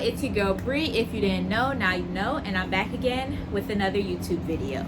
it's your girl Bree. If you didn't know, now you know, and I'm back again with another YouTube video.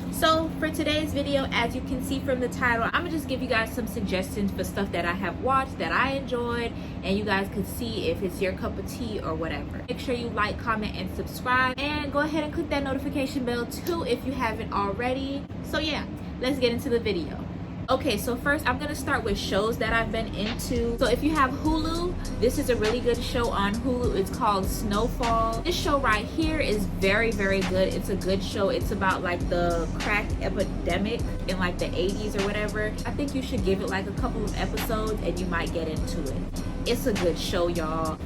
So for today's video, as you can see from the title, I'm gonna just give you guys some suggestions for stuff that I have watched that I enjoyed, and you guys could see if it's your cup of tea or whatever. Make sure you like, comment, and subscribe, and go ahead and click that notification bell too if you haven't already. So yeah, let's get into the video. Okay, so first I'm gonna start with shows that I've been into. So if you have Hulu, this is a really good show on Hulu. It's called Snowfall. This show right here is very, very good. It's a good show. It's about like the crack epidemic in like the 80s or whatever. I think you should give it like a couple of episodes and you might get into it. It's a good show, y'all.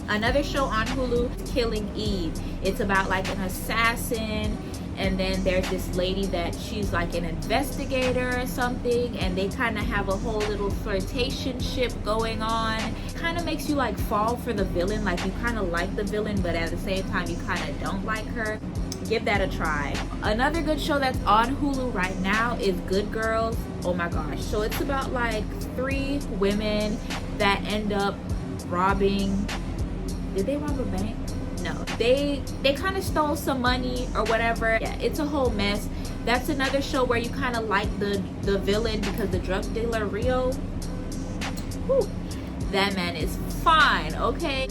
Another show on Hulu, Killing Eve. It's about like an assassin, and then there's this lady that she's like an investigator or something, and they kind of have a whole little flirtationship going on. Kind of makes you like fall for the villain, like you kind of like the villain, but at the same time you kind of don't like her. Give that a try. Another good show that's on Hulu right now is Good Girls. Oh my gosh. So it's about like 3 women that end up robbing. Did they rob a bank? No, they kind of stole some money or whatever. Yeah, it's a whole mess. That's another show where you kind of like the villain, because the drug dealer Rio, whew, that man is fine. Okay,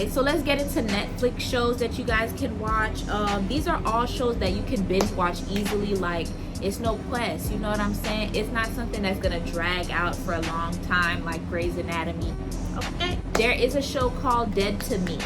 so let's get into Netflix shows that you guys can watch. These are all shows that you can binge watch easily. Like, it's no quest, you know what I'm saying? It's not something that's gonna drag out for a long time like Grey's Anatomy. Okay, there is a show called Dead to Me.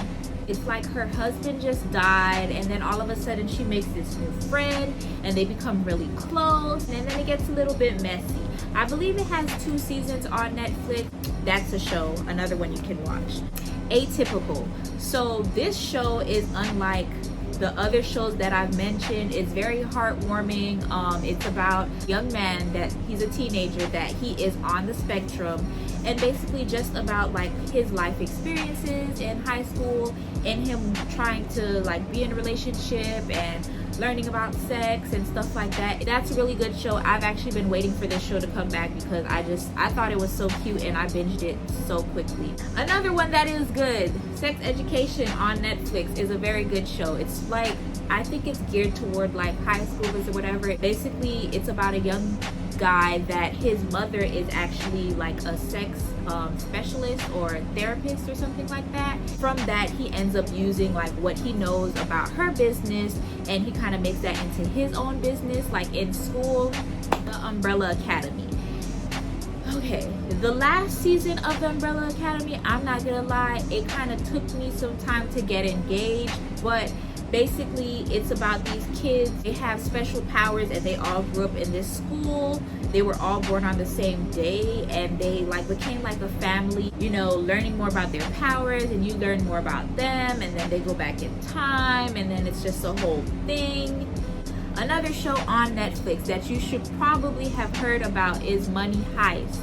It's like her husband just died, and then all of a sudden she makes this new friend and they become really close, and then it gets a little bit messy. I believe it has 2 seasons on Netflix. That's a show, another one you can watch. Atypical. So this show is unlike the other shows that I've mentioned. It's very heartwarming. It's about a young man that he's a teenager, that he is on the spectrum, and basically just about like his life experiences in high school and him trying to like be in a relationship and learning about sex and stuff like that. That's a really good show. I've actually been waiting for this show to come back because I thought it was so cute and I binged it so quickly. Another one that is good, Sex Education on Netflix, is a very good show. It's like, I think it's geared toward like high schoolers or whatever. Basically, it's about a young guy that his mother is actually like a sex specialist or therapist or something like that. From that, he ends up using like what he knows about her business, and he kind of makes that into his own business, like in school, the Umbrella Academy. Okay, the last season of the Umbrella Academy, I'm not gonna lie, it kind of took me some time to get engaged, but basically it's about these kids. They have special powers and they all grew up in this school. They were all born on the same day, and they like became like a family, you know, learning more about their powers, and you learn more about them, and then they go back in time, and then it's just a whole thing. Another show on Netflix that you should probably have heard about is Money Heist.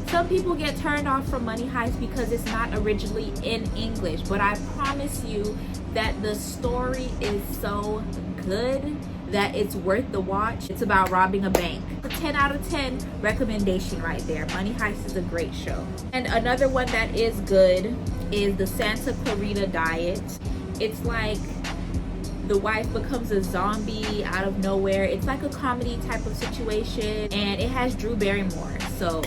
Some people get turned off from Money Heist because it's not originally in English, but I promise you that the story is so good that it's worth the watch. It's about robbing a bank. A 10 out of 10 recommendation right there. Money Heist is a great show. And another one that is good is the Santa Clarita Diet. It's like the wife becomes a zombie out of nowhere. It's like a comedy type of situation, and it has Drew Barrymore. So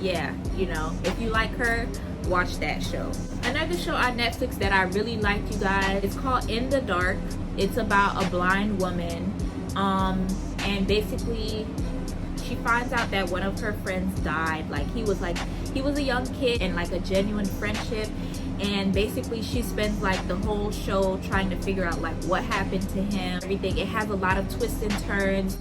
yeah, you know, if you like her, watch that show. Another show on Netflix that I really liked, you guys, it's called In the Dark. It's about a blind woman, and basically she finds out that one of her friends died. Like he was a young kid, and like a genuine friendship, and basically she spends like the whole show trying to figure out like what happened to him, everything. It has a lot of twists and turns.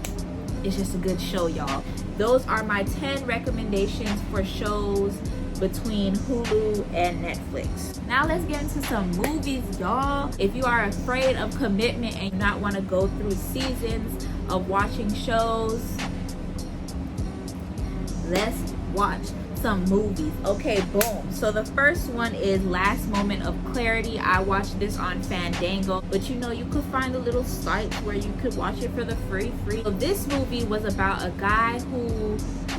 It's just a good show, y'all. Those are my 10 recommendations for shows between Hulu and Netflix. Now let's get into some movies, y'all. If you are afraid of commitment and not want to go through seasons of watching shows, let's watch some movies. Okay, boom. So the first one is Last Moment of Clarity. I watched this on Fandango, but you know, you could find a little site where you could watch it for the free. So this movie was about a guy who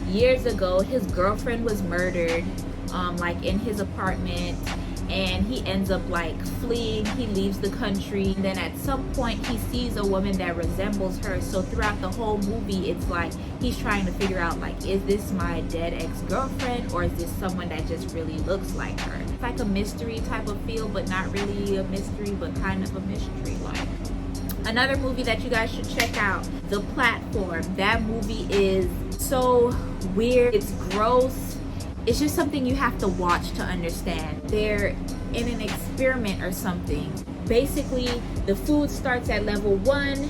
years ago his girlfriend was murdered like in his apartment, and he ends up like fleeing. He leaves the country, and then at some point he sees a woman that resembles her. So throughout the whole movie, it's like he's trying to figure out, like, is this my dead ex-girlfriend, or is this someone that just really looks like her? It's like a mystery type of feel, but not really a mystery, but kind of a mystery. Like, another movie that you guys should check out, The Platform. That movie is so weird. It's gross. It's just something you have to watch to understand. They're in an experiment or something. Basically, the food starts at level 1,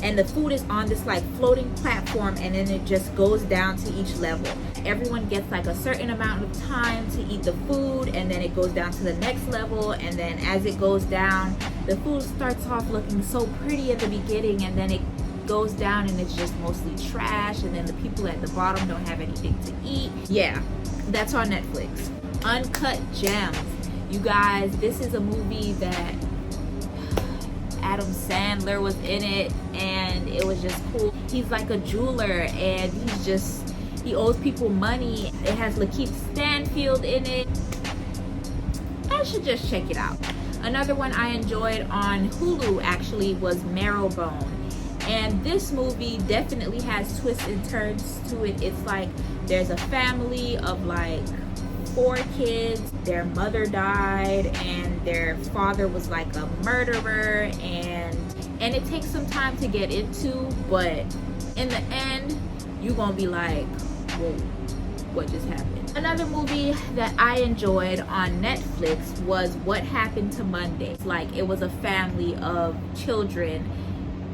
and the food is on this like floating platform, and then it just goes down to each level. Everyone gets like a certain amount of time to eat the food, and then it goes down to the next level, and then as it goes down, the food starts off looking so pretty at the beginning, and then it goes down and it's just mostly trash, and then the people at the bottom don't have anything to eat. Yeah, that's on Netflix. Uncut Gems. You guys, this is a movie that Adam Sandler was in it, and it was just cool. He's like a jeweler, and he owes people money. It has Lakeith Stanfield in it. I should just check it out. Another one I enjoyed on Hulu actually was Marrowbone. And this movie definitely has twists and turns to it. It's like there's a family of like 4 kids. Their mother died, and their father was like a murderer, and it takes some time to get into, but in the end you're gonna be like, whoa, what just happened? Another movie that I enjoyed on Netflix was What Happened to Monday. Like, it was a family of children,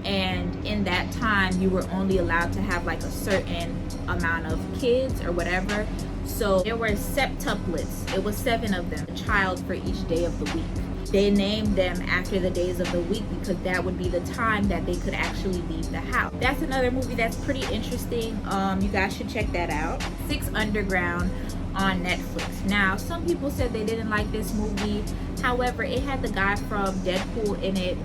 and in that time you were only allowed to have like a certain amount of kids or whatever. So there were septuplets. It was 7 of them, a child for each day of the week. They named them after the days of the week because that would be the time that they could actually leave the house. That's another movie that's pretty interesting. You guys should check that out. 6 Underground on Netflix. Now, some people said they didn't like this movie. However, it had the guy from Deadpool in it,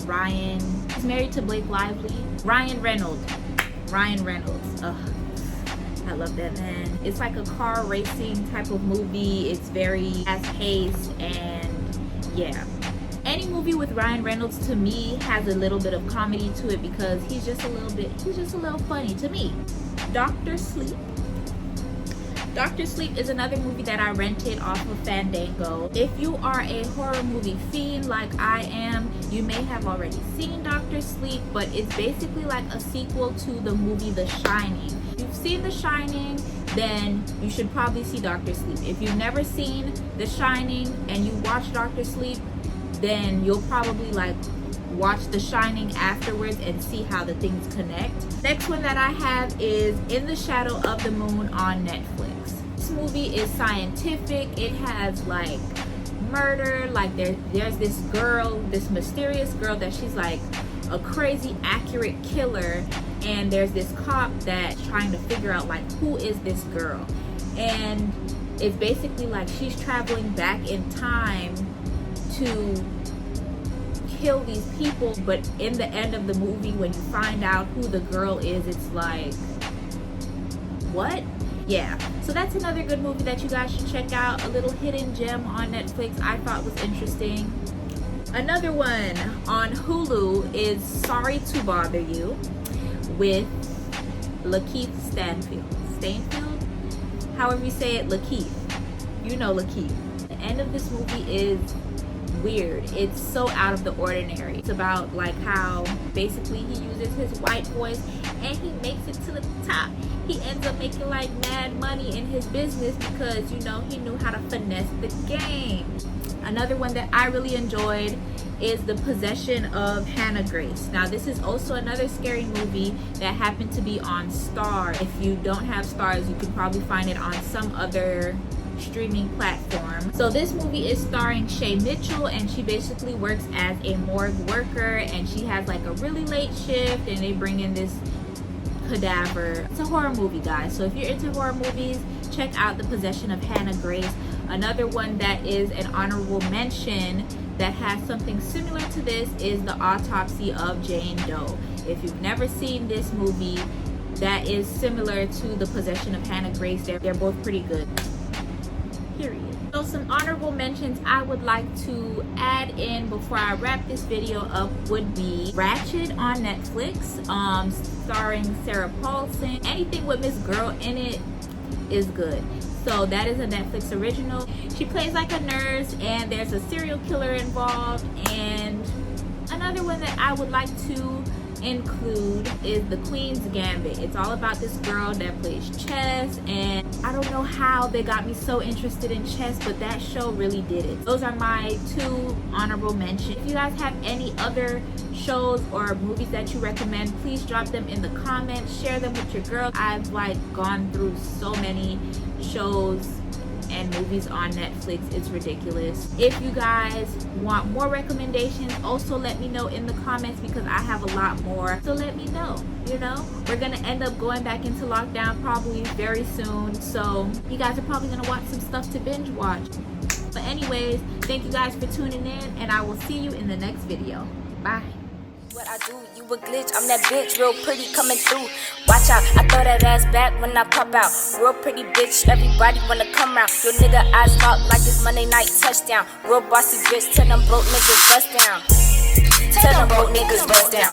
Ryan. He's married to Blake Lively. Ryan Reynolds. Ugh, I love that man. It's like a car racing type of movie. It's very fast-paced, and yeah. Any movie with Ryan Reynolds to me has a little bit of comedy to it because he's just a little funny to me. Dr. Sleep. Dr. Sleep is another movie that I rented off of Fandango. If you are a horror movie fiend like I am, you may have already seen Dr. Sleep, but it's basically like a sequel to the movie The Shining. If you've seen The Shining, then you should probably see Dr. Sleep. If you've never seen The Shining and you watch Dr. Sleep, then you'll probably like watch The Shining afterwards and see how the things connect. Next one that I have is In the Shadow of the Moon on Netflix. This movie is scientific. It has like murder, like there's this girl, this mysterious girl that she's like a crazy accurate killer, and there's this cop that's trying to figure out like who is this girl, and it's basically like she's traveling back in time to kill these people. But in the end of the movie, when you find out who the girl is, it's like, what? Yeah, so that's another good movie that you guys should check out. A little hidden gem on Netflix I thought was interesting. Another one on Hulu is Sorry to Bother You with Lakeith Stanfield. However you say it, Lakeith. You know Lakeith. The end of this movie is weird. It's so out of the ordinary. It's about like how basically he uses his white voice and he makes it to the top. He ends up making like mad money in his business because, you know, he knew how to finesse the game. Another one that I really enjoyed is The Possession of Hannah Grace. Now, this is also another scary movie that happened to be on Star. If you don't have Stars, you can probably find it on some other streaming platform. So this movie is starring Shay Mitchell, and she basically works as a morgue worker, and she has like a really late shift, and they bring in this cadaver. It's a horror movie, guys, so if you're into horror movies, check out The Possession of Hannah Grace. Another one that is an honorable mention that has something similar to this is The Autopsy of Jane Doe. If you've never seen this movie, that is similar to The Possession of Hannah Grace. They're both pretty good. Period. So So some honorable mentions I would like to add in before I wrap this video up would be Ratched on Netflix, starring Sarah Paulson. Anything with Miss Girl in it is good. So that is a Netflix original. She plays like a nurse and there's a serial killer involved. And another one that I would like to include is The Queen's Gambit. It's all about this girl that plays chess, and I don't know how they got me so interested in chess, but that show really did it. Those are my 2 honorable mentions. If you guys have any other shows or movies that you recommend, please drop them in the comments. Share them with your girl. I've like gone through so many shows and movies on Netflix. It's ridiculous. If you guys want more recommendations, also let me know in the comments because I have a lot more. So let me know, you know. We're gonna end up going back into lockdown probably very soon. So you guys are probably gonna watch some stuff to binge watch. But anyways, thank you guys for tuning in and I will see you in the next video. Bye. What I do, you a glitch, I'm that bitch, real pretty coming through. Watch out, I throw that ass back when I pop out. Real pretty bitch, everybody wanna come round. Your nigga eyes talk like it's Monday night touchdown. Real bossy bitch, tell them broke niggas bust down. Tell them broke niggas bust down.